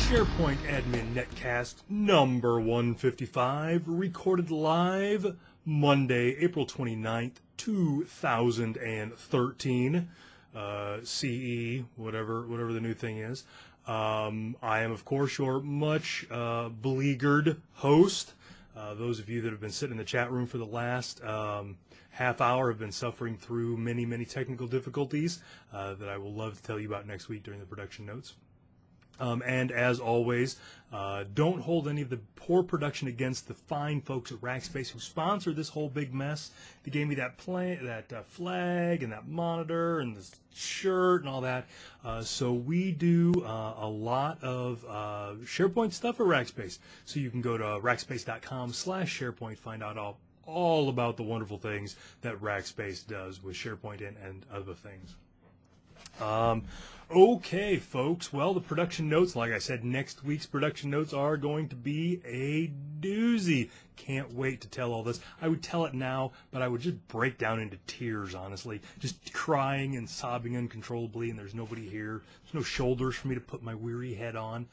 SharePoint Admin Netcast number 155, recorded live Monday, April 29th, 2013, CE, whatever the new thing is. I am, of course, your much beleaguered host. Those of you that have been sitting in the chat room for the last half hour have been suffering through many technical difficulties that I will love to tell you about next week during the production notes. And as always, don't hold any of the poor production against the fine folks at Rackspace who sponsored this whole big mess. They gave me that flag and that monitor and this shirt and all that. So we do a lot of SharePoint stuff at Rackspace. So you can go to rackspace.com/SharePoint, find out all about the wonderful things that Rackspace does with SharePoint and other things. Okay, folks. Well, the production notes, like I said, next week's production notes are going to be a doozy. Can't wait to tell all this. I would tell it now, but I would just break down into tears, honestly. Just crying and sobbing uncontrollably, and there's nobody here. There's no shoulders for me to put my weary head on.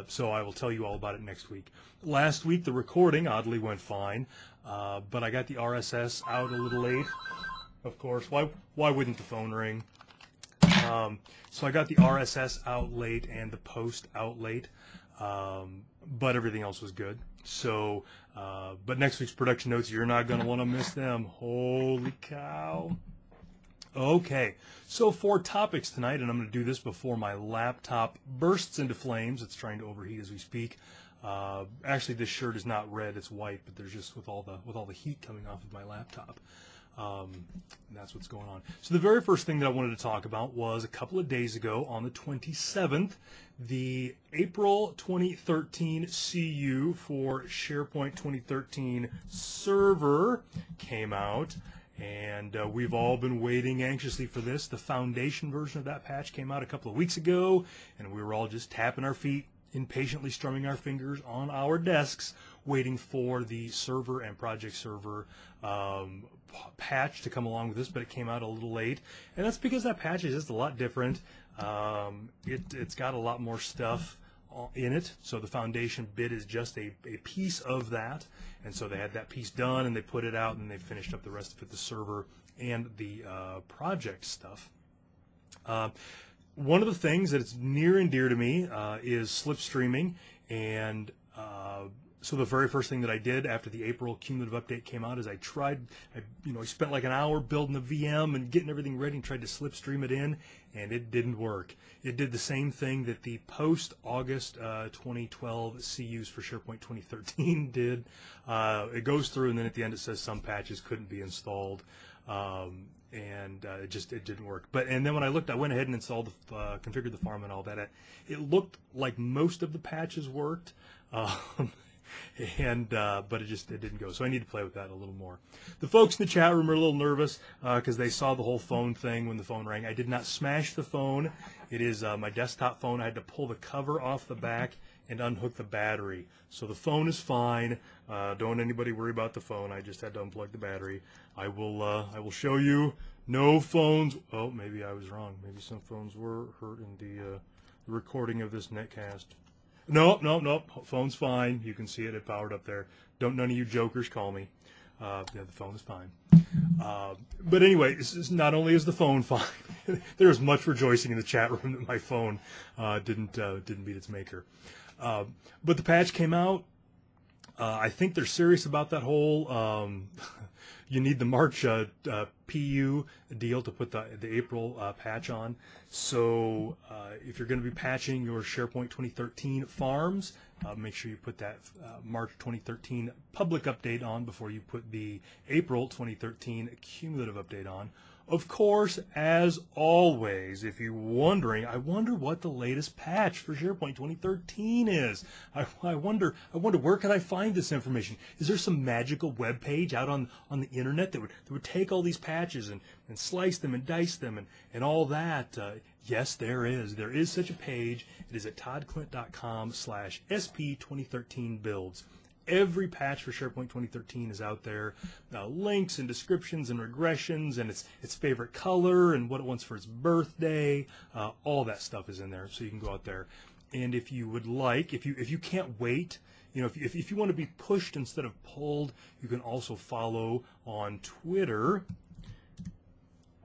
So I will tell you all about it next week. Last week, the recording oddly went fine, but I got the RSS out a little late. Of course, why wouldn't the phone ring? So I got the RSS out late and the post out late, but everything else was good. So, but next week's production notes, you're not going to want to miss them. Holy cow. Okay, so 4 topics tonight, and I'm going to do this before my laptop bursts into flames. It's trying to overheat as we speak. Actually, this shirt is not red; it's white. But there's just with all the heat coming off of my laptop. And that's what's going on. So the very first thing that I wanted to talk about was a couple of days ago on the 27th, the April 2013 CU for SharePoint 2013 server came out, and we've all been waiting anxiously for this. The foundation version of that patch came out a couple of weeks ago, and we were all just tapping our feet, impatiently strumming our fingers on our desks, waiting for the server and project server patch to come along with this, but it came out a little late, and that's because that patch is just a lot different. It's got a lot more stuff in it, so the foundation bit is just a piece of that, and so they had that piece done and they put it out and they finished up the rest of it, the server and the project stuff. One of the things that is near and dear to me is slipstreaming, and so the very first thing that I did after the April cumulative update came out is I spent like an hour building the VM and getting everything ready and tried to slipstream it in, and it didn't work. It did the same thing that the post-August 2012 CUs for SharePoint 2013 did. It goes through, and then at the end it says some patches couldn't be installed. And it didn't work. And then when I looked, I went ahead and installed configured the farm and all that. It looked like most of the patches worked, but it didn't go. So I need to play with that a little more. The folks in the chat room are a little nervous because they saw the whole phone thing when the phone rang. I did not smash the phone. It is my desktop phone. I had to pull the cover off the back and unhook the battery. So the phone is fine. Don't anybody worry about the phone. I just had to unplug the battery. I will show you no phones. Oh, maybe I was wrong. Maybe some phones were hurt in the recording of this netcast. No. Phone's fine. You can see it. It powered up there. Don't none of you jokers call me. Yeah, the phone is fine. But anyway, not only is the phone fine, there's much rejoicing in the chat room that my phone didn't beat its maker. But the patch came out. I think they're serious about that whole you need the March PU deal to put the April patch on. So if you're going to be patching your SharePoint 2013 farms, make sure you put that March 2013 public update on before you put the April 2013 cumulative update on. Of course, as always, if you're wondering, I wonder what the latest patch for SharePoint 2013 is. I wonder where can I find this information? Is there some magical web page out on the internet that would take all these patches and slice them and dice them and all that? Yes, there is. There is such a page. It is at toddclint.com/SP2013builds. Every patch for SharePoint 2013 is out there. Links and descriptions and regressions and its favorite color and what it wants for its birthday. All that stuff is in there, so you can go out there And if you would like, if you can't wait, if you want to be pushed instead of pulled, you can also follow on Twitter,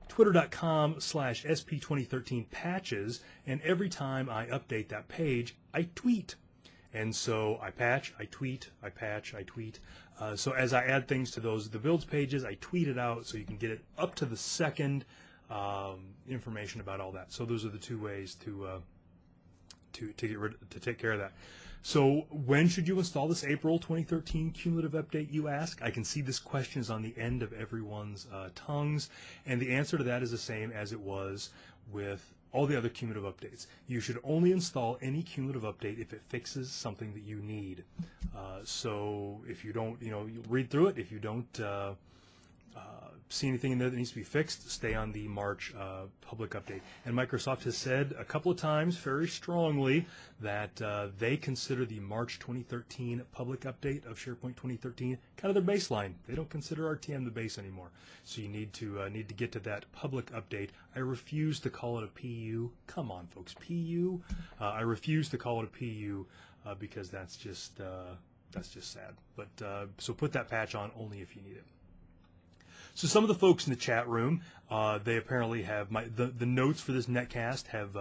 twitter.com/SP2013patches, and every time I update that page, I tweet. And so I patch, I tweet, I patch, I tweet. So as I add things to the builds pages, I tweet it out so you can get it up to the second, information about all that. So those are the two ways to take care of that. So when should you install this April 2013 cumulative update, you ask? I can see this question is on the end of everyone's tongues, and the answer to that is the same as it was with all the other cumulative updates. You should only install any cumulative update if it fixes something that you need. So if you don't, you read through it. If you don't see anything in there that needs to be fixed, stay on the March public update. And Microsoft has said a couple of times very strongly that they consider the March 2013 public update of SharePoint 2013 kind of their baseline. They don't consider RTM the base anymore. So you need to get to that public update. I refuse to call it a PU. Come on, folks, PU. I refuse to call it a PU because that's just sad. But so put that patch on only if you need it. So some of the folks in the chat room, they apparently have the notes for this netcast have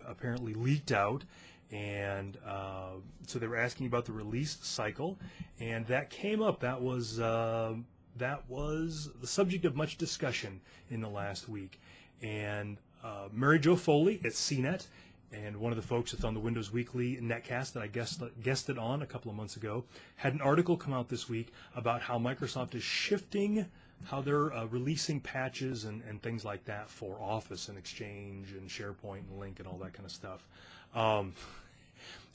apparently leaked out, and so they were asking about the release cycle, and that came up. That was the subject of much discussion in the last week. And Mary Jo Foley at CNET, and one of the folks that's on the Windows Weekly netcast that I guested on a couple of months ago, had an article come out this week about how Microsoft is shifting how they're releasing patches and things like that for Office and Exchange and SharePoint and Lync and all that kind of stuff.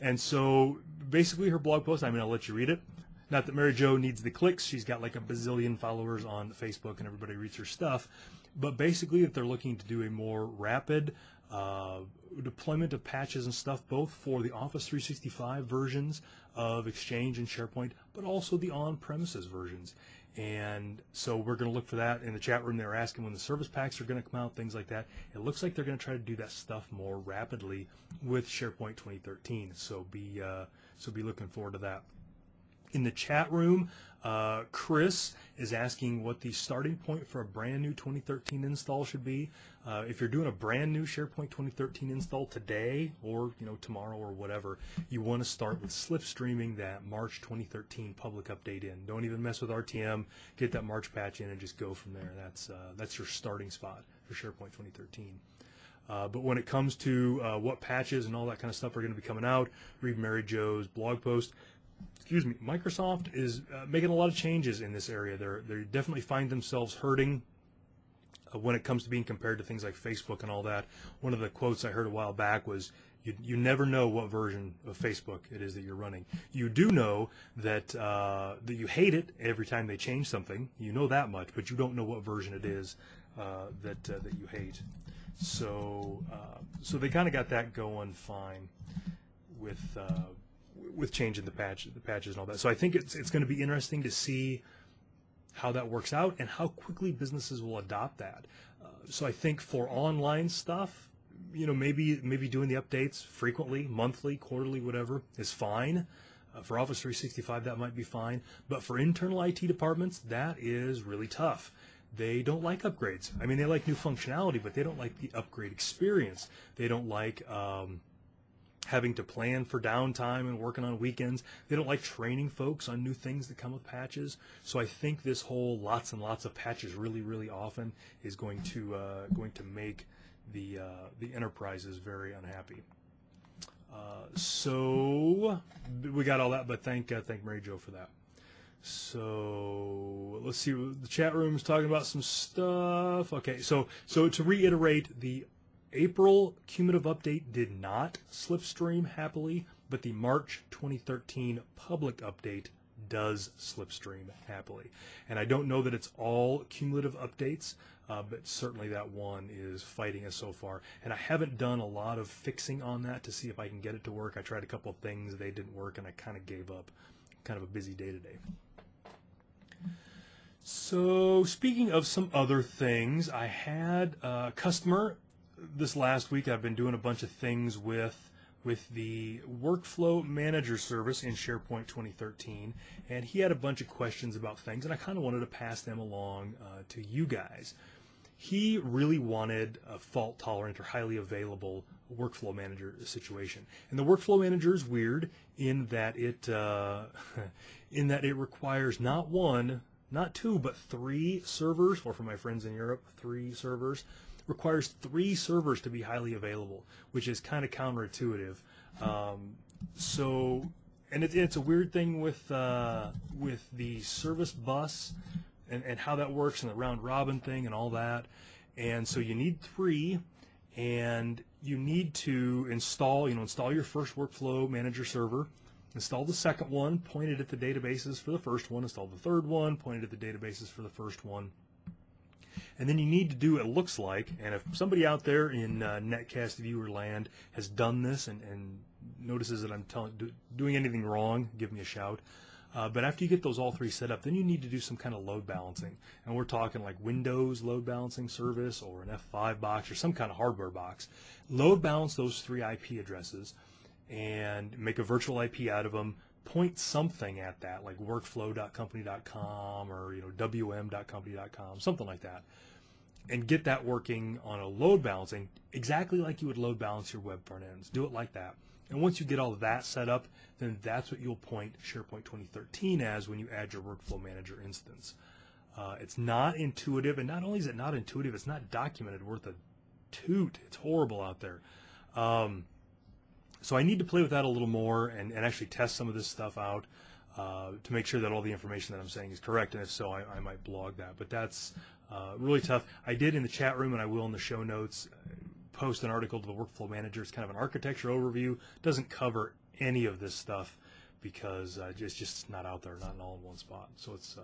And so basically her blog post, I'll let you read it. Not that Mary Jo needs the clicks. She's got like a bazillion followers on Facebook and everybody reads her stuff. But basically that they're looking to do a more rapid deployment of patches and stuff, both for the Office 365 versions of Exchange and SharePoint, but also the on-premises versions. And so we're going to look for that. In the chat room, they were asking when the service packs are going to come out, things like that. It looks like they're going to try to do that stuff more rapidly with SharePoint 2013. So be looking forward to that. In the chat room, Chris is asking what the starting point for a brand new 2013 install should be. If you're doing a brand new SharePoint 2013 install today or tomorrow or whatever, you want to start with slipstreaming that March 2013 public update in. Don't even mess with RTM. Get that March patch in and just go from there. That's your starting spot for SharePoint 2013. But when it comes to what patches and all that kind of stuff are going to be coming out, read Mary Jo's blog post. Excuse me, Microsoft is making a lot of changes in this area. They definitely find themselves hurting when it comes to being compared to things like Facebook and all that. One of the quotes I heard a while back was, you never know what version of Facebook it is that you're running. You do know that that you hate it every time they change something. You know that much, but you don't know what version it is that you hate. So they kind of got that going fine with changing the patches and all that. So I think it's going to be interesting to see how that works out and how quickly businesses will adopt that. So I think for online stuff, maybe doing the updates frequently, monthly, quarterly, whatever, is fine. For Office 365, that might be fine. But for internal IT departments, that is really tough. They don't like upgrades. They like new functionality, but they don't like the upgrade experience. They don't like having to plan for downtime and working on weekends. They don't like training folks on new things that come with patches. So I think this whole lots and lots of patches really, really often is going to make the enterprises very unhappy. So we got all that, but thank Mary Jo for that. So let's see. The chat room's talking about some stuff. Okay, so to reiterate, the April cumulative update did not slipstream happily, but the March 2013 public update does slipstream happily. And I don't know that it's all cumulative updates, but certainly that one is fighting us so far. And I haven't done a lot of fixing on that to see if I can get it to work. I tried a couple of things, they didn't work, and I kind of gave up. Kind of a busy day today. So speaking of some other things, I had a customer this last week. I've been doing a bunch of things with with the Workflow Manager service in SharePoint 2013, and he had a bunch of questions about things, and I kind of wanted to pass them along to you guys. He really wanted a fault-tolerant or highly available workflow manager situation, and the workflow manager is weird in that it requires not one, not two, but 3 servers, or for my friends in Europe, 3 servers. Requires 3 servers to be highly available, which is kind of counterintuitive. And it's a weird thing with the service bus and how that works, and the round robin thing and all that. And so you need 3, and you need to install your first workflow manager server, install the second one, point it at the databases for the first one, install the third one, point it at the databases for the first one. And then you need to do, it looks like, and if somebody out there in Netcast viewer land has done this and notices that I'm doing anything wrong, give me a shout. But after you get those all 3 set up, then you need to do some kind of load balancing. And we're talking like Windows load balancing service or an F5 box or some kind of hardware box. Load balance those 3 IP addresses and make a virtual IP out of them. Point something at that, like workflow.company.com or wm.company.com, something like that, and get that working on a load balancing exactly like you would load balance your web front ends. Do it like that. And once you get all of that set up, then that's what you'll point SharePoint 2013 as when you add your Workflow Manager instance. It's not intuitive, and not only is it not intuitive, it's not documented worth a toot. It's horrible out there. So I need to play with that a little more and actually test some of this stuff out to make sure that all the information that I'm saying is correct, and if so, I might blog that. But that's really tough. I did in the chat room, and I will in the show notes, post an article to the Workflow Manager. It's kind of an architecture overview. Doesn't cover any of this stuff because it's just not out there, not in all in one spot. So it's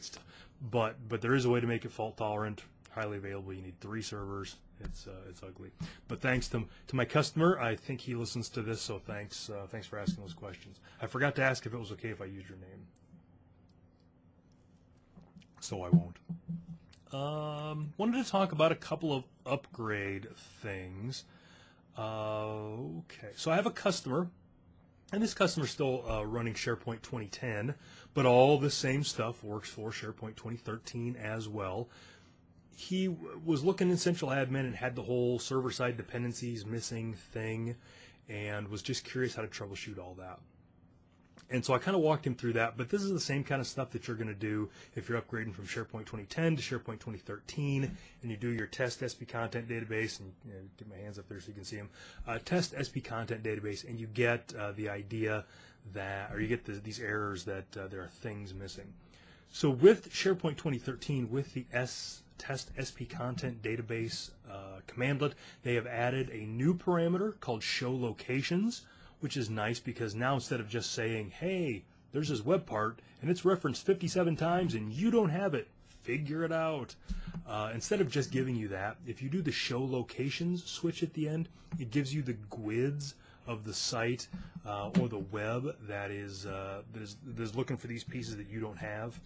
tough. But there is a way to make it fault tolerant, highly available. You need 3 servers. It's ugly. But thanks to my customer, I think he listens to this, so thanks for asking those questions. I forgot to ask if it was okay if I used your name, so I won't. Wanted to talk about a couple of upgrade things. Okay, so I have a customer, and this customer's still running SharePoint 2010, but all the same stuff works for SharePoint 2013 as well. He was looking in Central Admin and had the whole server-side dependencies missing thing, and was just curious how to troubleshoot all that. And so I kind of walked him through that, but this is the same kind of stuff that you're going to do if you're upgrading from SharePoint 2010 to SharePoint 2013, and you do your test SP content database, and get my hands up there so you can see them, test SP content database, and you get the idea that, or you get these errors that there are things missing. So with SharePoint 2013, with the test SP content database commandlet, they have added a new parameter called show locations, which is nice because now instead of just saying, hey, there's this web part and it's referenced 57 times and you don't have it, figure it out. Instead of just giving you that, if you do the show locations switch at the end, it gives you the GUIDs of the site or the web that is looking for these pieces that you don't have.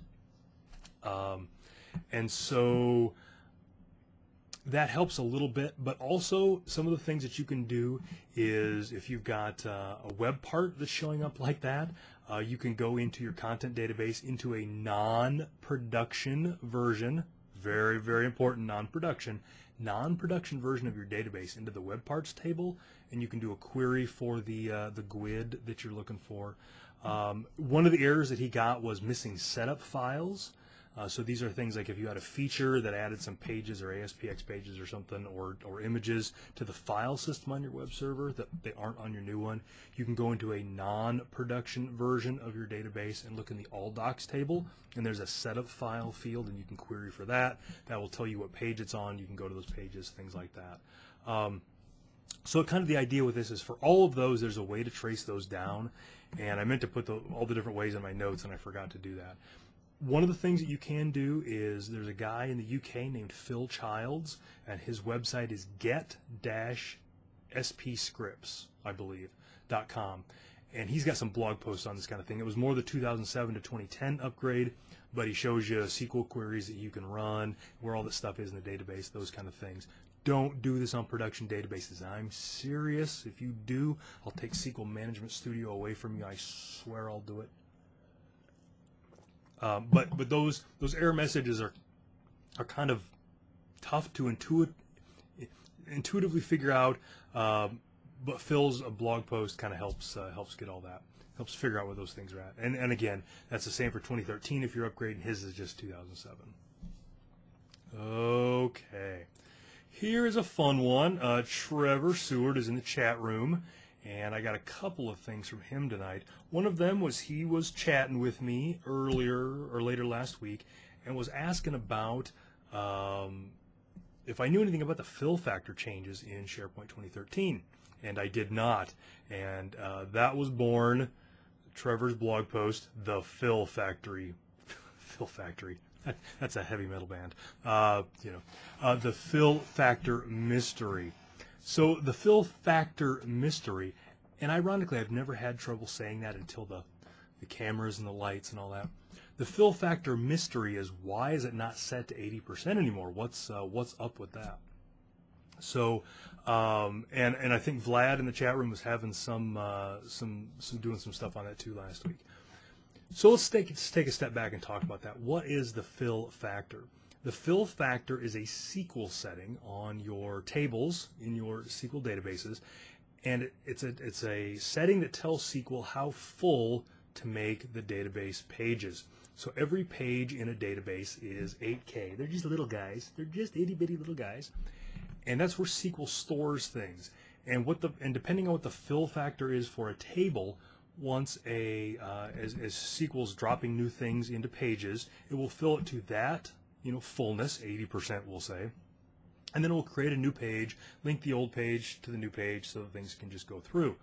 And so that helps a little bit, but also some of the things that you can do is if you've got a web part that's showing up like that, you can go into your content database into a non-production version, very, very important, non-production version of your database into the web parts table, and you can do a query for the GUID that you're looking for. One of the errors that he got was missing setup files. So these are things like if you had a feature that added some pages or ASPX pages or something, or images to the file system on your web server that they aren't on your new one, you can go into a non-production version of your database and look in the all docs table, and there's a setup file field, and you can query for that. That will tell you what page it's on. You can go to those pages, things like that. So kind of the idea with this is for all of those, there's a way to trace those down, and I meant to put all the different ways in my notes, and I forgot to do that. One of the things that you can do is there's a guy in the UK named Phil Childs, and his website is get-spscripts, I believe, .com. And he's got some blog posts on this kind of thing. It was more the 2007 to 2010 upgrade, but he shows you SQL queries that you can run, where all this stuff is in the database, those kind of things. don't do this on production databases. I'm serious. If you do, I'll take SQL Management Studio away from you. I swear I'll do it. But those error messages are kind of tough to intuitively figure out. But Phil's blog post kind of helps get all that. Helps figure out where those things are at. And again, that's the same for 2013 if you're upgrading. His is just 2007. Okay. Here is a fun one. Trevor Seward is in the chat room, and I got a couple of things from him tonight. One of them was he was chatting with me later last week and was asking about if I knew anything about the fill factor changes in SharePoint 2013. And I did not. And that was born, Trevor's blog post, The Fill Factory. Fill Factory. That's a heavy metal band. The Fill Factor Mystery. So the Fill Factor Mystery, and ironically, I've never had trouble saying that until the cameras and the lights and all that. The Fill Factor Mystery is, why is it not set to 80% anymore? What's up with that? So, and I think Vlad in the chat room was having some doing some stuff on that too last week. So let's take a step back and talk about that. What is the fill factor? The fill factor is a SQL setting on your tables in your SQL databases, and it's a setting that tells SQL how full to make the database pages. So every page in a database is 8K. They're just little guys. They're just itty bitty little guys. And that's where SQL stores things. And depending on what the fill factor is for a table, once as SQL's dropping new things into pages, it will fill it to that fullness, 80% we'll say, and then it will create a new page, link the old page to the new page so that things can just go through.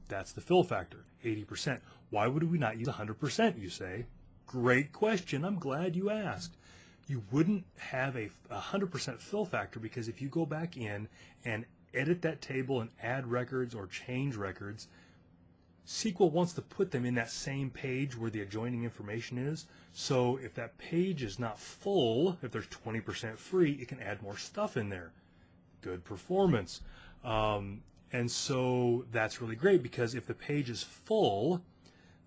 That's the fill factor, 80%. Why would we not use 100%? You say. Great question. I'm glad you asked. You wouldn't have a 100% fill factor because if you go back in and edit that table and add records or change records, SQL wants to put them in that same page where the adjoining information is. So if that page is not full, if there's 20% free, it can add more stuff in there. Good performance. And so that's really great because if the page is full,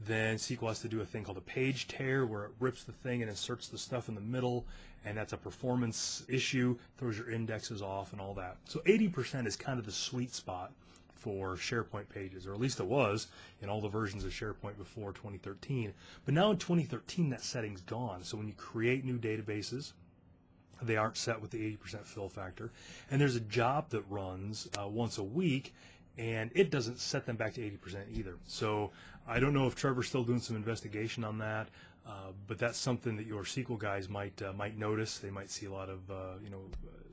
then SQL has to do a thing called a page tear where it rips the thing and inserts the stuff in the middle, and that's a performance issue, throws your indexes off and all that. So 80% is kind of the sweet spot for SharePoint pages, or at least it was in all the versions of SharePoint before 2013. But now in 2013, that setting's gone. So when you create new databases, they aren't set with the 80% fill factor. And there's a job that runs once a week, and it doesn't set them back to 80% either. So I don't know if Trevor's still doing some investigation on that, but that's something that your SQL guys might notice. They might see a lot of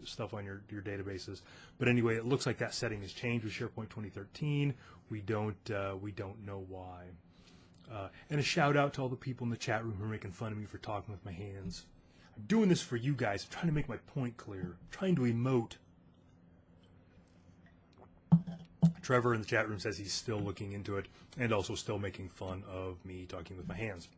stuff on your databases. But anyway, it looks like that setting has changed with SharePoint 2013. We don't know why. And a shout out to all the people in the chat room who are making fun of me for talking with my hands. I'm doing this for you guys. I'm trying to make my point clear. I'm trying to emote. Trevor in the chat room says he's still looking into it and also still making fun of me talking with my hands.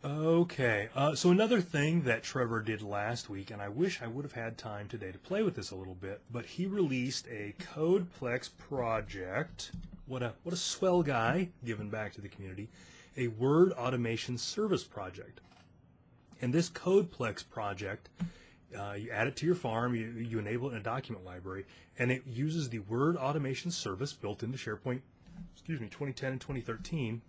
Okay, so another thing that Trevor did last week, and I wish I would have had time today to play with this a little bit, but he released a CodePlex project. What a swell guy, giving back to the community. A word automation service project. And this CodePlex project, you add it to your farm, you enable it in a document library, and it uses the word automation service built into SharePoint, 2010 and 2013.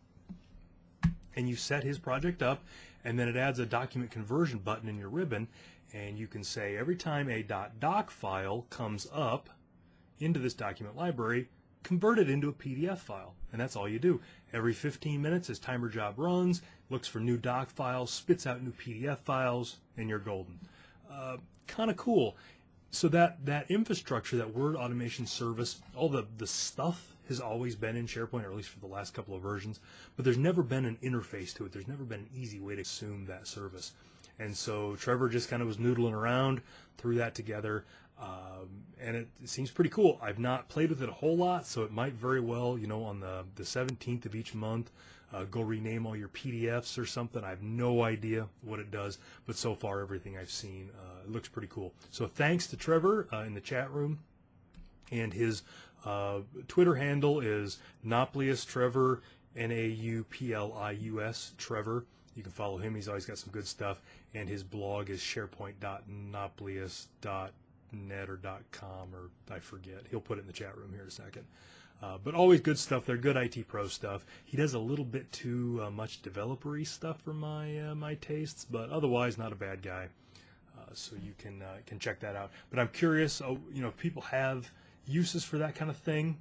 And you set his project up, and then it adds a document conversion button in your ribbon, and you can say every time a .doc file comes up into this document library, convert it into a PDF file, and that's all you do. Every 15 minutes as timer job runs, looks for new doc files, spits out new PDF files, and you're golden. Kind of cool. So that infrastructure, that word automation service, all the stuff has always been in SharePoint, or at least for the last couple of versions, but there's never been an interface to it. There's never been an easy way to consume that service. And so Trevor just kind of was noodling around, threw that together. And it seems pretty cool. I've not played with it a whole lot, so it might very well, you know, on the 17th of each month, go rename all your PDFs or something. I have no idea what it does, but so far everything I've seen, it looks pretty cool. So thanks to Trevor in the chat room, and his Twitter handle is Nauplius Trevor, Nauplius Trevor. You can follow him. He's always got some good stuff, and his blog is sharepoint.nauplius.net or .com, or I forget. He'll put it in the chat room here in a second. But always good stuff there, good IT pro stuff. He does a little bit too much developer-y stuff for my tastes, but otherwise not a bad guy. So you can check that out. But I'm curious, you know, if people have uses for that kind of thing,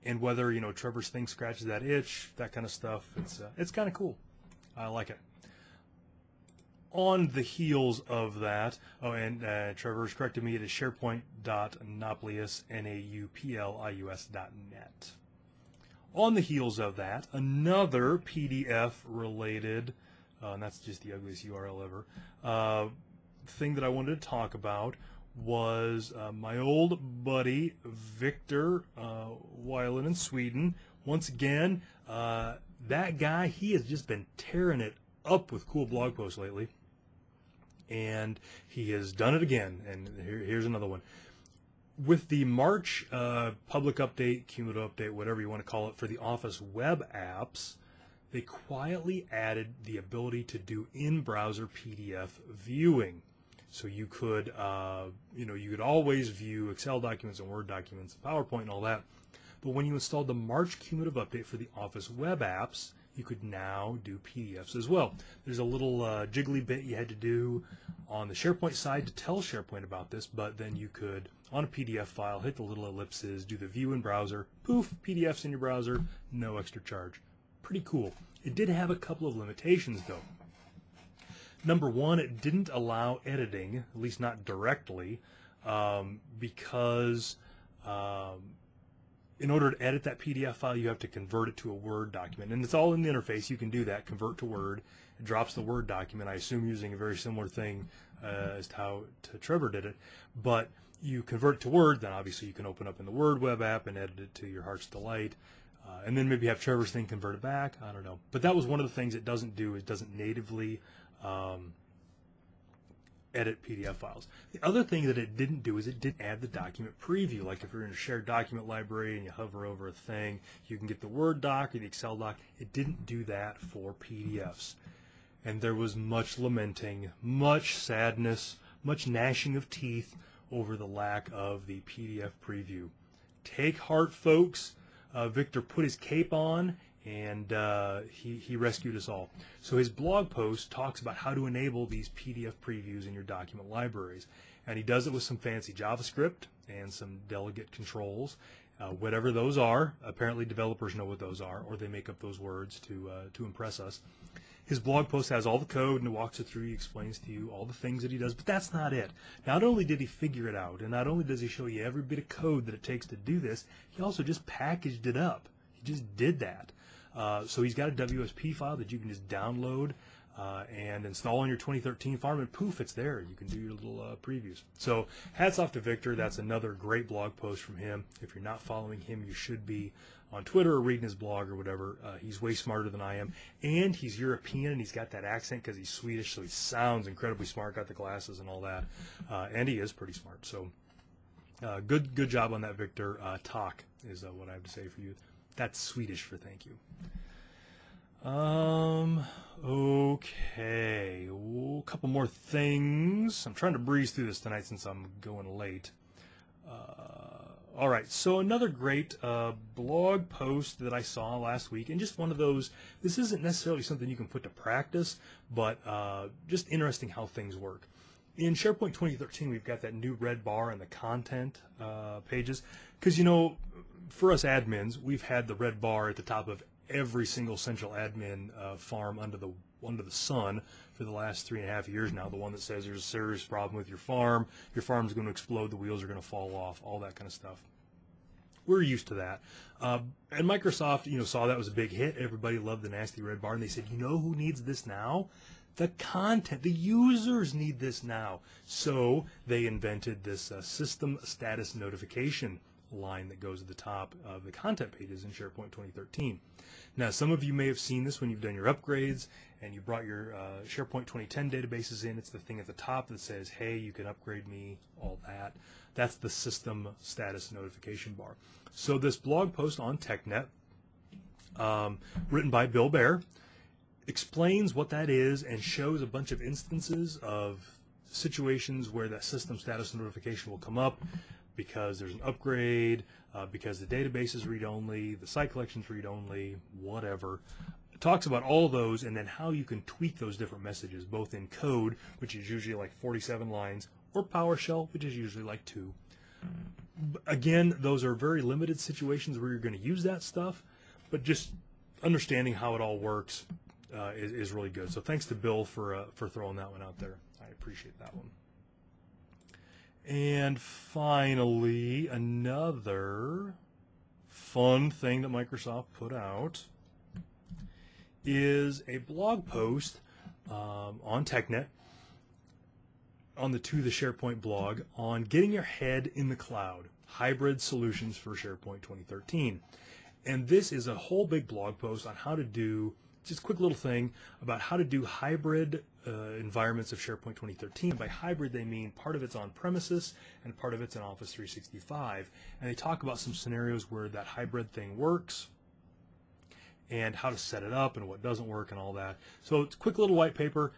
and whether, you know, Trevor's thing scratches that itch, that kind of stuff. It's kind of cool. I like it. On the heels of that, and Trevor's corrected me, it is sharepoint.nauplius, Nauplius.net. On the heels of that, another PDF-related, and that's just the ugliest URL ever, thing that I wanted to talk about was my old buddy Victor Weiland in Sweden. Once again, that guy, he has just been tearing it up with cool blog posts lately. And he has done it again. And here's another one. With the March public update, cumulative update, whatever you want to call it, for the Office web apps, they quietly added the ability to do in-browser PDF viewing. So you could, you know, you could always view Excel documents and Word documents, PowerPoint and all that. But when you installed the March cumulative update for the Office web apps, you could now do PDFs as well. There's a little jiggly bit you had to do on the SharePoint side to tell SharePoint about this, but then you could, on a PDF file, hit the little ellipses, do the view in browser, poof, PDFs in your browser, no extra charge. Pretty cool. It did have a couple of limitations, though. Number one, it didn't allow editing, at least not directly, because in order to edit that PDF file, you have to convert it to a Word document. And it's all in the interface. You can do that, convert to Word. It drops the Word document, I assume using a very similar thing as to how Trevor did it. But you convert it to Word, then obviously you can open up in the Word web app and edit it to your heart's delight. And then maybe have Trevor's thing convert it back. I don't know. But that was one of the things it doesn't do. It doesn't natively edit PDF files. The other thing that it didn't do is it didn't add the document preview. Like if you're in a shared document library and you hover over a thing, you can get the Word doc or the Excel doc. It didn't do that for PDFs. And there was much lamenting, much sadness, much gnashing of teeth over the lack of the PDF preview. Take heart, folks. Victor put his cape on, and he rescued us all. So his blog post talks about how to enable these PDF previews in your document libraries. And he does it with some fancy JavaScript and some delegate controls, whatever those are. Apparently developers know what those are, or they make up those words to impress us. His blog post has all the code, and it walks it through. He explains to you all the things that he does, but that's not it. Not only did he figure it out, and not only does he show you every bit of code that it takes to do this, he also just packaged it up. He just did that. So he's got a WSP file that you can just download and install on your 2013 farm, and poof, it's there. You can do your little previews. So hats off to Victor. That's another great blog post from him. If you're not following him, you should be on Twitter or reading his blog or whatever. He's way smarter than I am. And he's European, and he's got that accent because he's Swedish, so he sounds incredibly smart, got the glasses and all that. And he is pretty smart. So good job on that, Victor. Tack is what I have to say for you. That's Swedish for thank you. Okay. A couple more things. I'm trying to breeze through this tonight since I'm going late. All right, so another great blog post that I saw last week, and just one of those, this isn't necessarily something you can put to practice, but just interesting how things work. In SharePoint 2013, we've got that new red bar in the content pages, because, you know, for us admins, we've had the red bar at the top of every single central admin farm under the sun for the last 3.5 years now, the one that says there's a serious problem with your farm's going to explode, the wheels are going to fall off, all that kind of stuff. We're used to that. And Microsoft, you know, saw that was a big hit. Everybody loved the nasty red bar, and they said, you know who needs this now? The content, the users need this now. So they invented this system status notification line that goes at the top of the content pages in SharePoint 2013. Now, some of you may have seen this when you've done your upgrades and you brought your SharePoint 2010 databases in. It's the thing at the top that says, hey, you can upgrade me, all that. That's the system status notification bar. So this blog post on TechNet, written by Bill Baer, explains what that is and shows a bunch of instances of situations where that system status notification will come up because there's an upgrade, because the database is read-only, the site collection is read-only, whatever. It talks about all those and then how you can tweak those different messages, both in code, which is usually like 47 lines, or PowerShell, which is usually like 2. Again, those are very limited situations where you're going to use that stuff, but just understanding how it all works is really good. So thanks to Bill for throwing that one out there. I appreciate that one. And finally, another fun thing that Microsoft put out is a blog post on TechNet, on the To the SharePoint blog, on getting your head in the cloud, hybrid solutions for SharePoint 2013. And this is a whole big blog post on how to do, just a quick little thing about how to do hybrid environments of SharePoint 2013. By hybrid, they mean part of it's on premises and part of it's in Office 365. And they talk about some scenarios where that hybrid thing works and how to set it up and what doesn't work and all that. So it's a quick little white paper.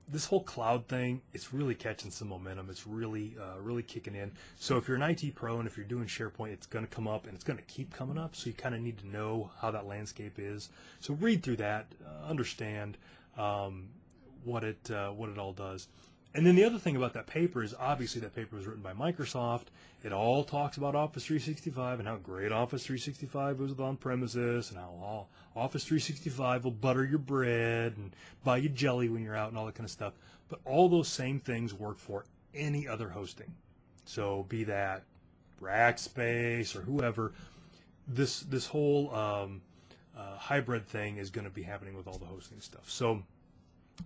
This whole cloud thing, it's really catching some momentum. It's really, really kicking in. So if you're an IT pro and if you're doing SharePoint, it's going to come up and it's going to keep coming up. So you kind of need to know how that landscape is. So read through that, understand what it all does. And then the other thing about that paper is obviously that paper was written by Microsoft. It all talks about Office 365 and how great Office 365 was on premises and how Office 365 will butter your bread and buy you jelly when you're out and all that kind of stuff. But all those same things work for any other hosting. So be that Rackspace or whoever, this whole hybrid thing is going to be happening with all the hosting stuff. So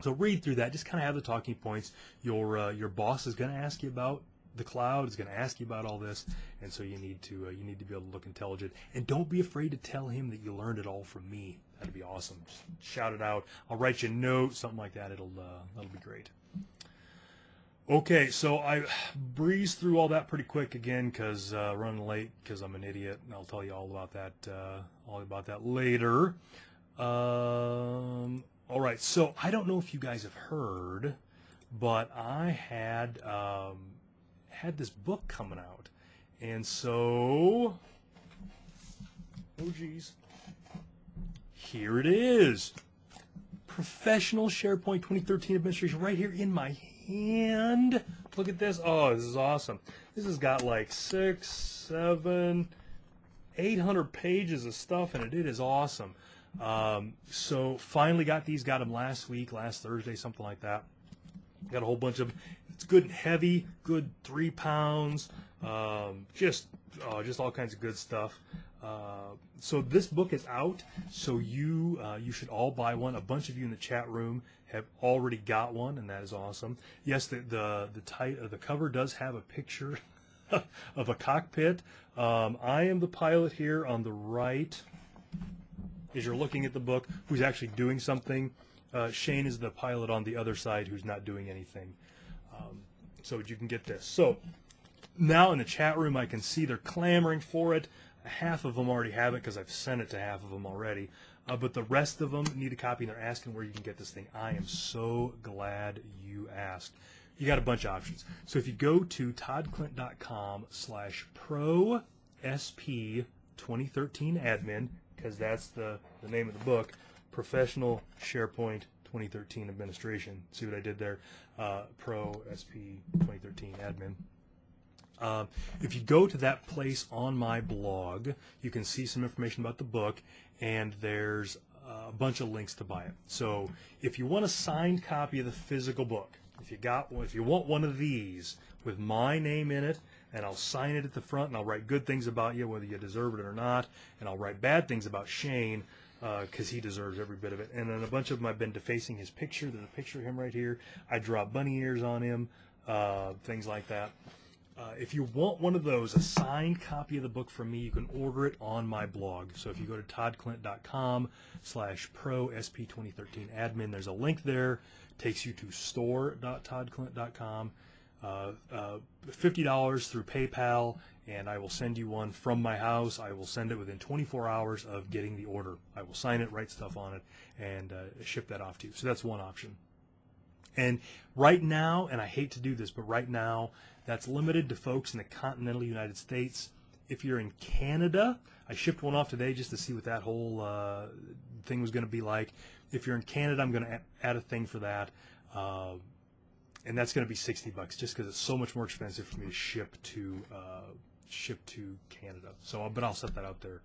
read through that. Just kind of have the talking points. Your boss is going to ask you about the cloud. Is going to ask you about all this, and so you need to be able to look intelligent. And don't be afraid to tell him that you learned it all from me. That'd be awesome. Just shout it out. I'll write you a note, something like that. That'll be great. Okay, so I breezed through all that pretty quick again because running late because I'm an idiot, and I'll tell you all about that later. All right, so I don't know if you guys have heard, but I had this book coming out, and so, oh geez, here it is, Professional SharePoint 2013 Administration, right here in my hand. Look at this. Oh, this is awesome. This has got like 600, 700, 800 pages of stuff in it. It is awesome. So finally got them last Thursday, something like that. Got a whole bunch of, it's good and heavy, good 3 pounds, just all kinds of good stuff. So this book is out, so you should all buy one. A bunch of you in the chat room have already got one, and that is awesome. Yes, the cover does have a picture of a cockpit. I am the pilot here on the right. As you're looking at the book, who's actually doing something. Shane is the pilot on the other side who's not doing anything. So you can get this. So now in the chat room, I can see they're clamoring for it. Half of them already have it because I've sent it to half of them already. But the rest of them need a copy, and they're asking where you can get this thing. I am so glad you asked. You got a bunch of options. So if you go to toddclint.com/ProSP2013admin, because that's the name of the book, Professional SharePoint 2013 Administration. See what I did there? Pro SP 2013 admin. If you go to that place on my blog, you can see some information about the book, and there's a bunch of links to buy it. So if you want a signed copy of the physical book, if you want one of these with my name in it, and I'll sign it at the front, and I'll write good things about you, whether you deserve it or not, and I'll write bad things about Shane, because he deserves every bit of it. And then a bunch of them I've been defacing his picture. There's a picture of him right here. I draw bunny ears on him, things like that. If you want one of those, a signed copy of the book from me, you can order it on my blog. So if you go to toddclint.com/pro-sp2013 admin, there's a link there. Takes you to store.toddclint.com. $50 through PayPal, and I will send you one from my house. I will send it within 24 hours of getting the order. I will sign it, write stuff on it, and ship that off to you. So that's one option. And right now, and I hate to do this, but right now, that's limited to folks in the continental United States. If you're in Canada, I shipped one off today just to see what that whole thing was going to be like. If you're in Canada, I'm going to add a thing for that. And that's going to be $60 just because it's so much more expensive for me to ship to Canada. So, but I'll set that out there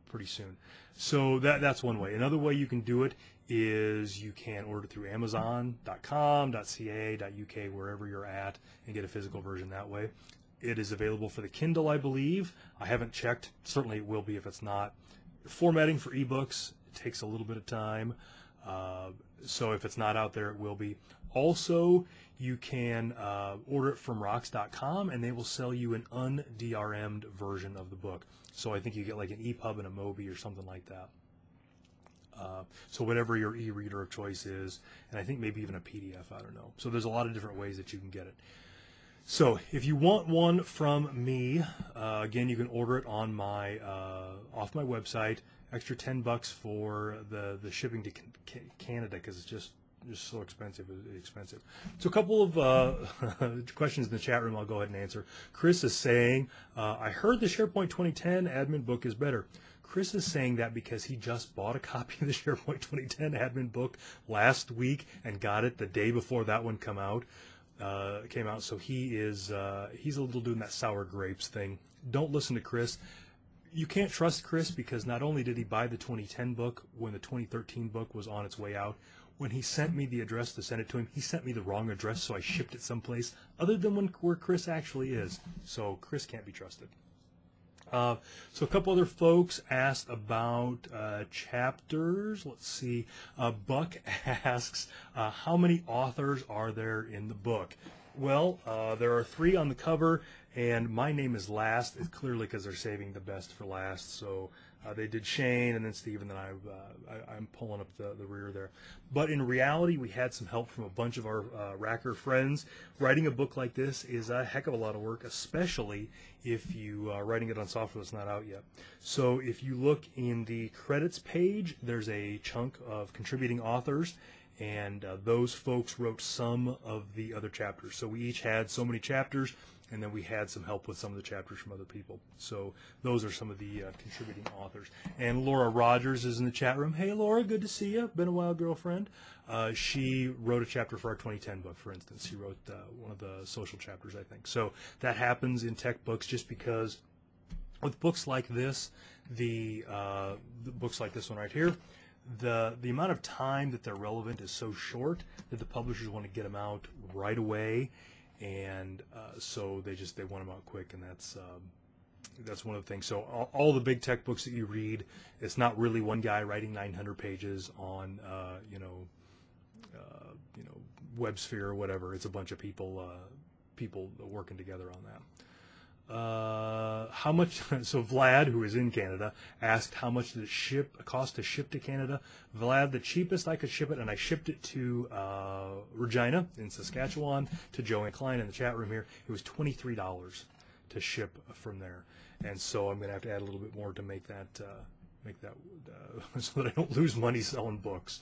pretty soon. So that's one way. Another way you can do it is you can order through Amazon.com, .ca, .uk, wherever you're at, and get a physical version that way. It is available for the Kindle, I believe. I haven't checked. Certainly it will be if it's not. Formatting for ebooks takes a little bit of time. So if it's not out there, it will be. Also, you can order it from Rocks.com, and they will sell you an un-DRM'd version of the book. So I think you get like an EPUB and a Mobi or something like that. So whatever your e-reader of choice is, and I think maybe even a PDF, I don't know. So there's a lot of different ways that you can get it. So if you want one from me, again, you can order it on my off my website. Extra $10 for the shipping to Canada because it's just so expensive. So a couple of questions in the chat room I'll go ahead and answer. Chris is saying, I heard the SharePoint 2010 admin book is better. Chris is saying that because he just bought a copy of the SharePoint 2010 admin book last week and got it the day before that one came out. So he's a little doing that sour grapes thing. Don't listen to Chris. You can't trust Chris because not only did he buy the 2010 book when the 2013 book was on its way out, when he sent me the address to send it to him, he sent me the wrong address, so I shipped it someplace other than where Chris actually is. So Chris can't be trusted. So a couple other folks asked about chapters. Let's see. Buck asks, how many authors are there in the book? Well, there are 3 on the cover, and my name is last. It's clearly because they're saving the best for last. So they did Shane and then Steve, and then I'm pulling up the rear there. But in reality, we had some help from a bunch of our Racker friends. Writing a book like this is a heck of a lot of work, especially if you are writing it on software that's not out yet. So if you look in the credits page, there's a chunk of contributing authors. And those folks wrote some of the other chapters. So we each had so many chapters, and then we had some help with some of the chapters from other people. So those are some of the contributing authors. And Laura Rogers is in the chat room. Hey, Laura, good to see you. Been a while, girlfriend. She wrote a chapter for our 2010 book, for instance. She wrote one of the social chapters, I think. So that happens in tech books just because with books like this, the books like this one right here, the amount of time that they're relevant is so short that the publishers want to get them out right away, and so they want them out quick, and that's one of the things. So all the big tech books that you read, it's not really one guy writing 900 pages on WebSphere or whatever. It's a bunch of people working together on that. How much? So Vlad, who is in Canada, asked how much did it cost to ship to Canada. Vlad, the cheapest I could ship it, and I shipped it to Regina in Saskatchewan to Joanne Klein in the chat room here. It was $23 to ship from there, and so I'm going to have to add a little bit more to make that so that I don't lose money selling books.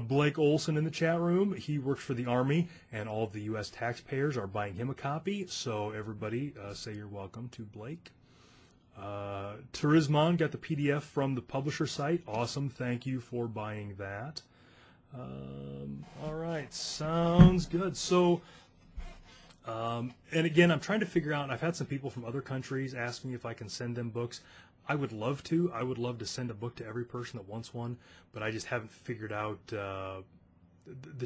Blake Olson in the chat room, he works for the Army, and all of the U.S. taxpayers are buying him a copy, so everybody say you're welcome to Blake. Turismon got the PDF from the publisher site. Awesome, thank you for buying that. All right, sounds good. So, and again, I'm trying to figure out, I've had some people from other countries ask me if I can send them books. I would love to. I would love to send a book to every person that wants one, but I just haven't figured out the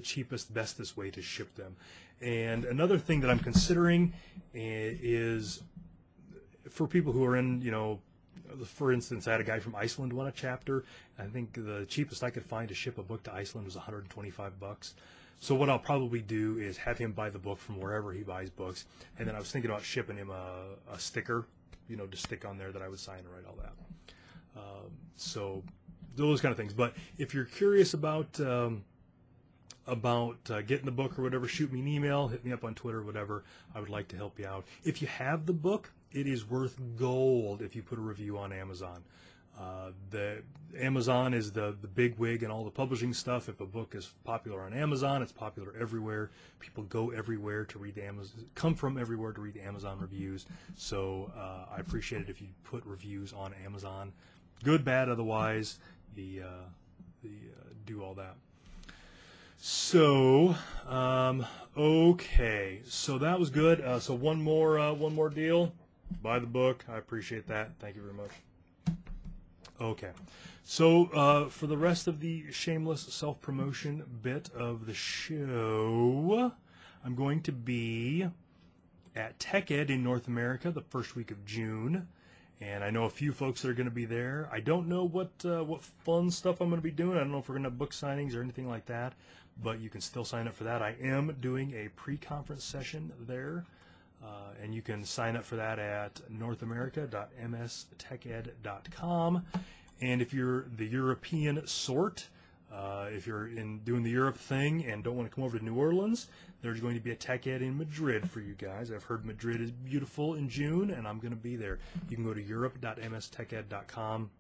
cheapest, bestest way to ship them. And another thing that I'm considering is for people who are in, For instance, I had a guy from Iceland want a chapter. I think the cheapest I could find to ship a book to Iceland was $125. So what I'll probably do is have him buy the book from wherever he buys books, and then I was thinking about shipping him a sticker, to stick on there that I would sign and write all that. So those kind of things. But if you're curious about getting the book or whatever, shoot me an email, hit me up on Twitter, whatever. I would like to help you out. If you have the book, it is worth gold if you put a review on Amazon. The Amazon is the big wig and all the publishing stuff. If a book is popular on Amazon, it's popular everywhere. People go everywhere to read come from everywhere to read Amazon reviews. So I appreciate it if you put reviews on Amazon, good, bad, otherwise. Do all that. So okay, so that was good. So one more deal. Buy the book. I appreciate that. Thank you very much. Okay, so for the rest of the shameless self-promotion bit of the show, I'm going to be at TechEd in North America the first week of June, and I know a few folks that are going to be there. I don't know what fun stuff I'm going to be doing. I don't know if we're going to have book signings or anything like that, but you can still sign up for that. I am doing a pre-conference session there. And you can sign up for that at northamerica.msteched.com. And if you're the European sort, if you're doing the Europe thing and don't want to come over to New Orleans, there's going to be a TechEd in Madrid for you guys. I've heard Madrid is beautiful in June, and I'm going to be there. You can go to europe.msteched.com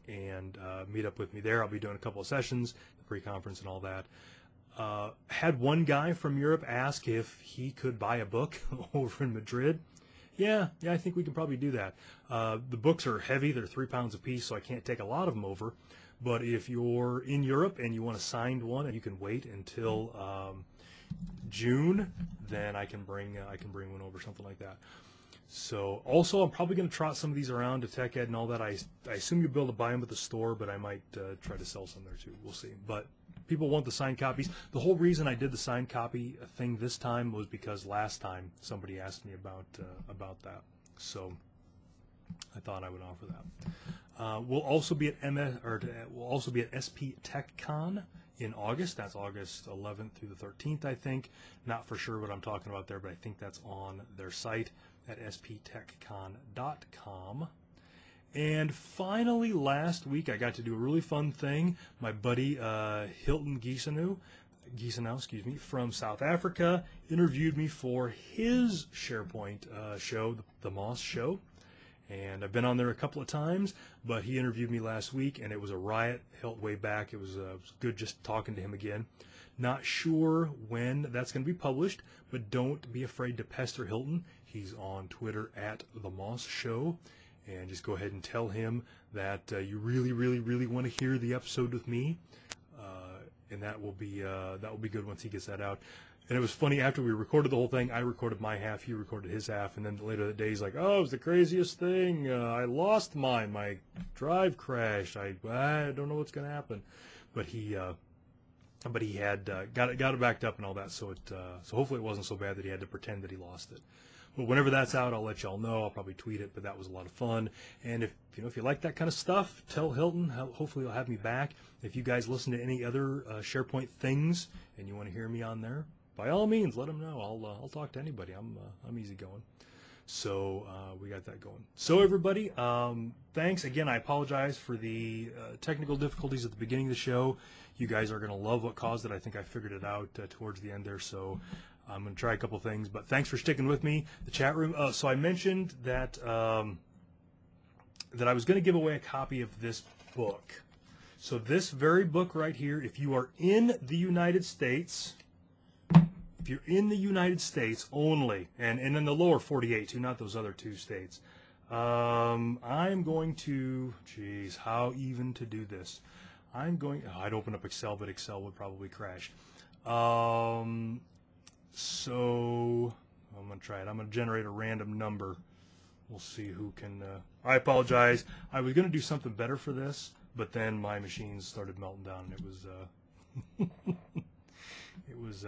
and meet up with me there. I'll be doing a couple of sessions, the pre-conference and all that. Had one guy from Europe ask if he could buy a book over in Madrid. Yeah, I think we can probably do that. The books are heavy. They're 3 pounds a piece, so I can't take a lot of them over. But if you're in Europe and you want a signed one and you can wait until June, then I can bring one over, something like that. So also, I'm probably going to trot some of these around to TechEd and all that. I assume you'll be able to buy them at the store, but I might try to sell some there too. We'll see. But people want the signed copies. The whole reason I did the signed copy thing this time was because last time somebody asked me about that. So I thought I would offer that. We'll also be at SP TechCon in August. That's August 11th through the 13th, I think. Not for sure what I'm talking about there, but I think that's on their site at sptechcon.com. And finally, last week, I got to do a really fun thing. My buddy Hilton Giesenau, from South Africa, interviewed me for his SharePoint show, the Moss Show. And I've been on there a couple of times, but he interviewed me last week, and it was a riot. Held way back. It was good just talking to him again. Not sure when that's going to be published, but don't be afraid to pester Hilton. He's on Twitter at The Moss Show. And just go ahead and tell him that you really, really, really want to hear the episode with me, and that will be good once he gets that out. And it was funny, after we recorded the whole thing, I recorded my half, he recorded his half, and then later that day he's like, "Oh, it was the craziest thing. I lost mine. My drive crashed. I don't know what's going to happen," but he had got it backed up and all that. So hopefully it wasn't so bad that he had to pretend that he lost it. But whenever that's out, I'll let y'all know. I'll probably tweet it, but that was a lot of fun. And if you like that kind of stuff, tell Hilton. Hopefully he'll have me back. If you guys listen to any other SharePoint things and you want to hear me on there, by all means, let him know. I'll talk to anybody. I'm easygoing. So we got that going. So everybody, thanks again. I apologize for the technical difficulties at the beginning of the show. You guys are gonna love what caused it. I think I figured it out towards the end there. So I'm going to try a couple things, but thanks for sticking with me. The chat room. So I mentioned that that I was going to give away a copy of this book. So this very book right here, if you are in the United States, only, and in the lower 48 too, not those other 2 states, I'm going to, geez, how even to do this? I'd open up Excel, but Excel would probably crash. So I'm going to try it. I'm going to generate a random number. We'll see who can. I apologize. I was going to do something better for this, but then my machines started melting down, and it was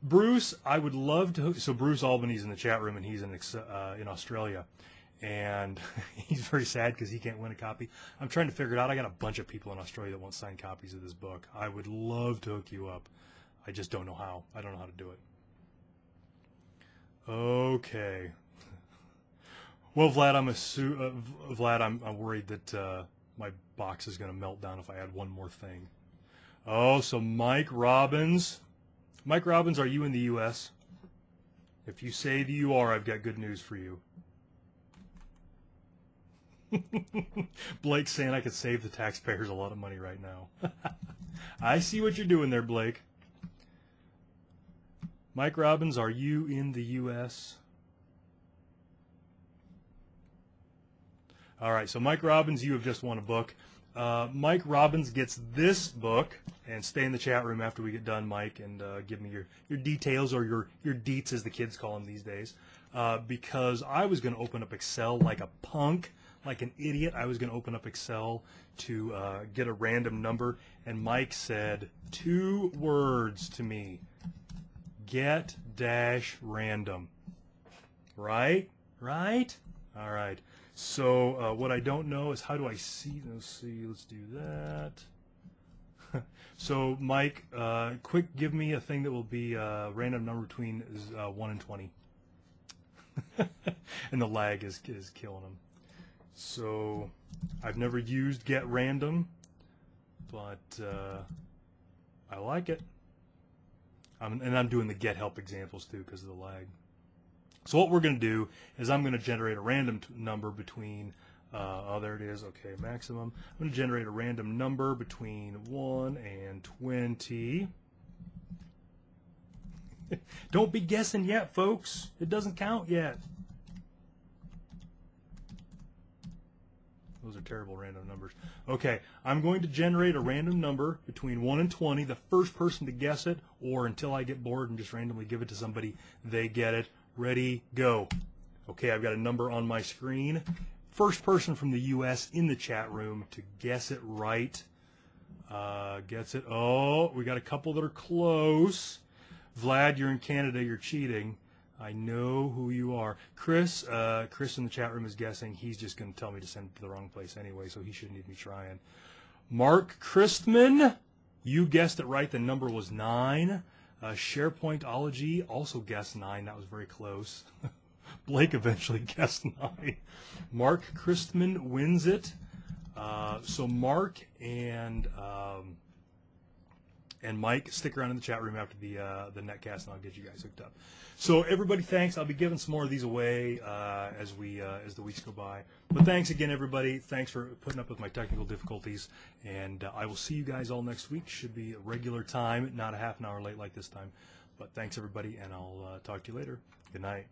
Bruce. I would love to. So Bruce Albany's in the chat room, and he's in Australia. and he's very sad because he can't win a copy. I'm trying to figure it out. I got a bunch of people in Australia that want signed copies of this book. I would love to hook you up. I just don't know how. I don't know how to do it. Okay. Well, Vlad, I'm worried that my box is going to melt down if I add one more thing. Oh, so Mike Robbins. Mike Robbins, are you in the U.S.? If you say that you are, I've got good news for you. Blake's saying I could save the taxpayers a lot of money right now. I see what you're doing there, Blake. Mike Robbins, are you in the U.S.? All right, so Mike Robbins, you have just won a book. Mike Robbins gets this book, and stay in the chat room after we get done, Mike, and give me your details, or your deets as the kids call them these days, because I was going to open up Excel like a punk, like an idiot. I was going to open up Excel to get a random number, and Mike said 2 words to me: get dash random. Right? Right? All right. So what I don't know is how do I see? Let's do that. So Mike, quick, give me a thing that will be a random number between 1 and 20. And the lag is killing him. So I've never used get random, but I like it. And I'm doing the get help examples too because of the lag. So what we're going to do is I'm going to generate a random number between, oh, there it is, okay, maximum. I'm going to generate a random number between 1 and 20. Don't be guessing yet, folks. It doesn't count yet. Those are terrible random numbers. Okay, I'm going to generate a random number between 1 and 20. The first person to guess it, or until I get bored and just randomly give it to somebody, they get it. Ready, go. Okay, I've got a number on my screen. First person from the U.S. in the chat room to guess it right gets it. Oh, we got a couple that are close. Vlad, you're in Canada. You're cheating. I know who you are. Chris in the chat room is guessing. He's just going to tell me to send it to the wrong place anyway, so he shouldn't need me trying. Mark Christman, you guessed it right. The number was 9. SharePointology also guessed 9. That was very close. Blake eventually guessed 9. Mark Christman wins it. So Mark and Mike, stick around in the chat room after the netcast, and I'll get you guys hooked up. So everybody, thanks. I'll be giving some more of these away as the weeks go by. But thanks again, everybody. Thanks for putting up with my technical difficulties, and I will see you guys all next week. Should be a regular time, not a half an hour late like this time. But thanks, everybody, and I'll talk to you later. Good night.